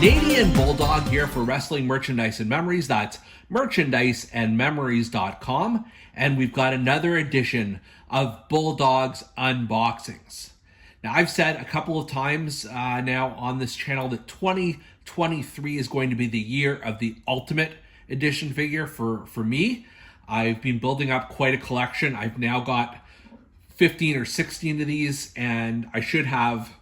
Canadian Bulldog here for Wrestling Merchandise and Memories. That's merchandiseandmemories.com. And we've got another edition of Bulldog's Unboxings. Now, I've said a couple of times now on this channel that 2023 is going to be the year of the Ultimate Edition figure for me. I've been building up quite a collection. I've now got 15 or 16 of these, and I should have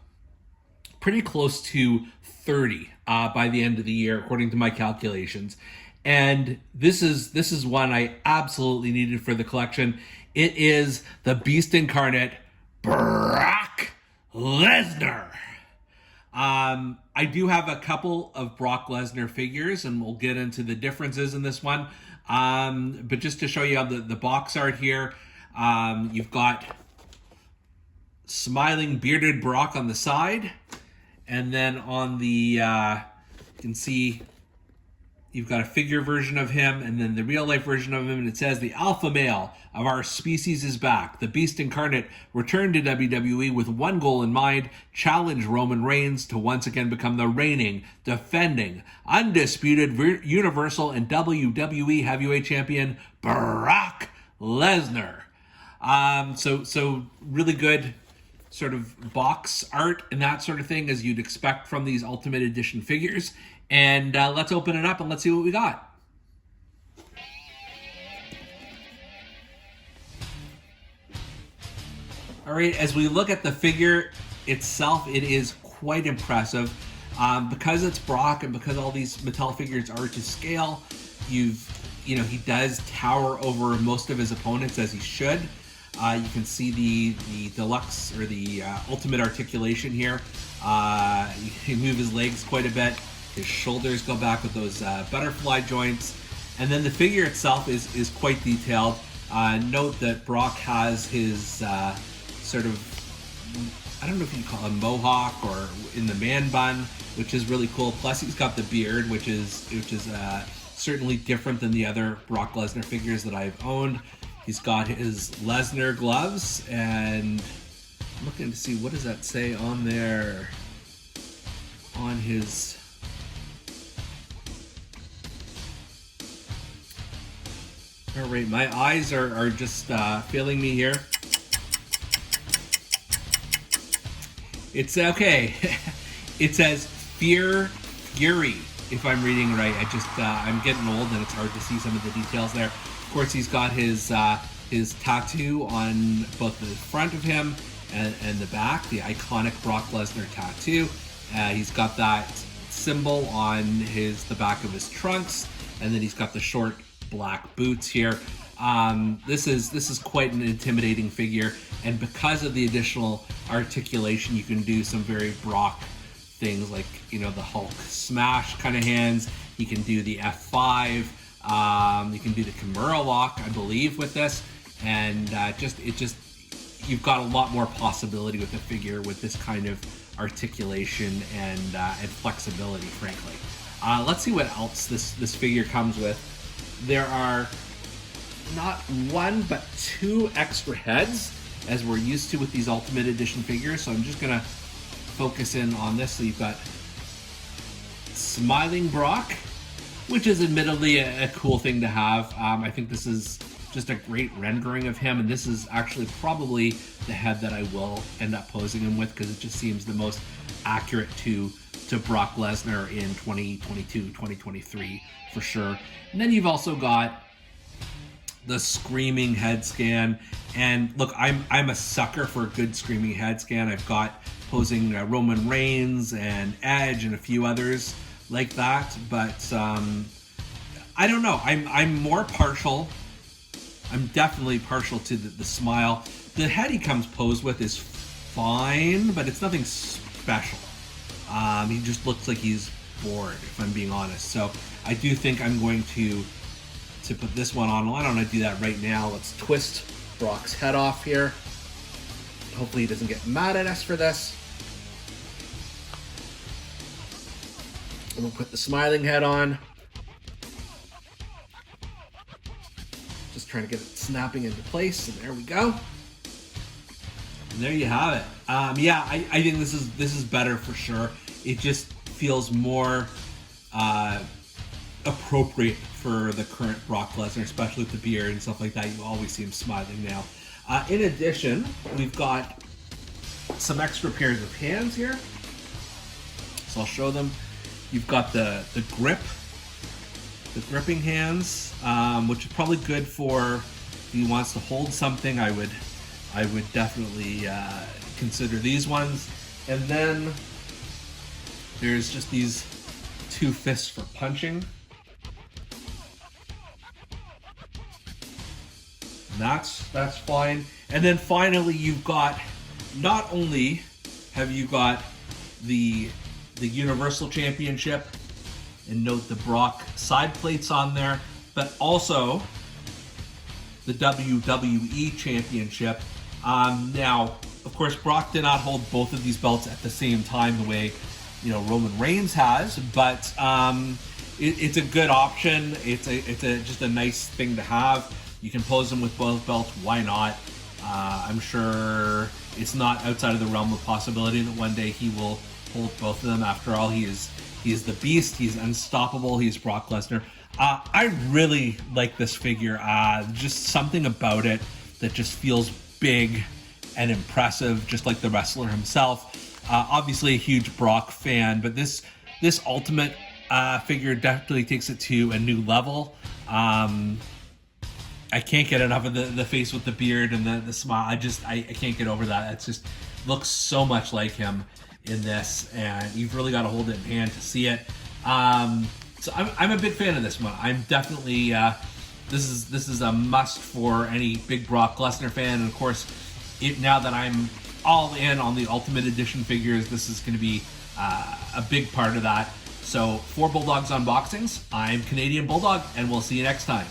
pretty close to 30 by the end of the year, according to my calculations. And this is one I absolutely needed for the collection. It is the Beast Incarnate, Brock Lesnar. I do have a couple of Brock Lesnar figures, and we'll get into the differences in this one. But just to show you how the box art here, you've got smiling bearded Brock on the side. And then on the, you can see you've got a figure version of him and then the real life version of him. And it says, the alpha male of our species is back. The Beast Incarnate returned to WWE with one goal in mind: challenge Roman Reigns to once again become the reigning, defending, undisputed Universal and WWE Heavyweight Champion, Brock Lesnar. So really good sort of box art and that sort of thing, as you'd expect from these Ultimate Edition figures. And let's open it up and let's see what we got. All right, as we look at the figure itself, it is quite impressive. Because it's Brock and because all these Mattel figures are to scale, he does tower over most of his opponents, as he should. You can see the deluxe or the ultimate articulation here. You can move his legs quite a bit. His shoulders go back with those butterfly joints. And then the figure itself is quite detailed. Note that Brock has his sort of, I don't know if you call him mohawk or in the man bun, which is really cool. Plus he's got the beard, which is certainly different than the other Brock Lesnar figures that I've owned. He's got his Lesnar gloves, and I'm looking to see, what does that say on there? On his... All right, my eyes are just failing me here. It's okay. It says Fury, if I'm reading right. I'm getting old and it's hard to see some of the details there. Of course, he's got his tattoo on both the front of him and the back, the iconic Brock Lesnar tattoo. He's got that symbol on the back of his trunks, and then he's got the short black boots here. This is quite an intimidating figure, and because of the additional articulation, you can do some very Brock things, like the Hulk smash kind of hands. You can do the F5. You can do the Kimura lock, I believe, with this, and you've got a lot more possibility with the figure with this kind of articulation and flexibility, frankly. Let's see what else this figure comes with. There are not one but two extra heads, as we're used to with these Ultimate Edition figures. So I'm just gonna focus in on this. So you've got Smiling Brock, which is admittedly a cool thing to have. I think this is just a great rendering of him, and this is actually probably the head that I will end up posing him with, because it just seems the most accurate to Brock Lesnar in 2022, 2023 for sure. And then you've also got the Screaming head scan, and look, I'm a sucker for a good Screaming head scan. I've got posing Roman Reigns and Edge and a few others like that, but I don't know. I'm more partial. I'm definitely partial to the smile. The head he comes posed with is fine, but it's nothing special. He just looks like he's bored, if I'm being honest. So I do think I'm going to put this one on. Why don't I do that right now? Let's twist Brock's head off here. Hopefully he doesn't get mad at us for this. And we'll put the smiling head on. Just trying to get it snapping into place, and there we go. And there you have it. Yeah, I think this is better for sure. It just feels more appropriate for the current Brock Lesnar, especially with the beard and stuff like that. You always see him smiling now. In addition, we've got some extra pairs of hands here. So I'll show them. You've got the grip, the gripping hands, which is probably good for if he wants to hold something. I would definitely consider these ones. And then there's just these two fists for punching. That's fine. And then finally, you've got, not only have you got the Universal Championship, and note the Brock side plates on there, but also the WWE Championship. Now, of course, Brock did not hold both of these belts at the same time the way, Roman Reigns has, but it's a good option. It's just a nice thing to have. You can pose him with both belts. Why not? I'm sure it's not outside of the realm of possibility that one day he will hold both of them. After all, he is the beast. He's unstoppable. He's Brock Lesnar. I really like this figure. Just something about it that just feels big and impressive, just like the wrestler himself. Obviously a huge Brock fan, but this Ultimate figure definitely takes it to a new level. I can't get enough of the face with the beard and the smile. I can't get over that. It just looks so much like him in this, and you've really got to hold it in hand to see it. So I'm a big fan of this one. I'm definitely this is a must for any big Brock Lesnar fan, and of course, now that I'm all in on the Ultimate Edition figures, this is going to be a big part of that. So for Bulldog's Unboxings, I'm Canadian Bulldog, and we'll see you next time.